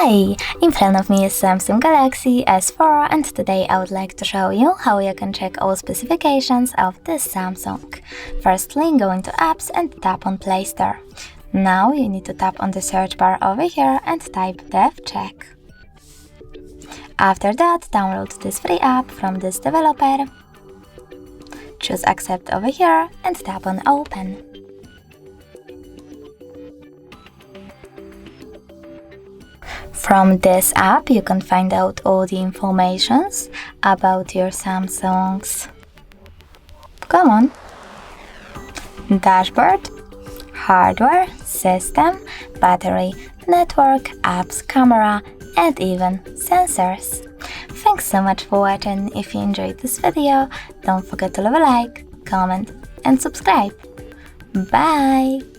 Hi! In front of me is Samsung Galaxy S24 and today I would like to show you how you can check all specifications of this Samsung. Firstly, go into apps and tap on Play Store. Now you need to tap on the search bar over here and type dev check. After that, download this free app from this developer. Choose accept over here and tap on open. From this app, you can find out all the informations about your Samsungs. Come on. Dashboard, hardware, system, battery, network, apps, camera, and even sensors. Thanks so much for watching. If you enjoyed this video, don't forget to leave a like, comment, and subscribe. Bye!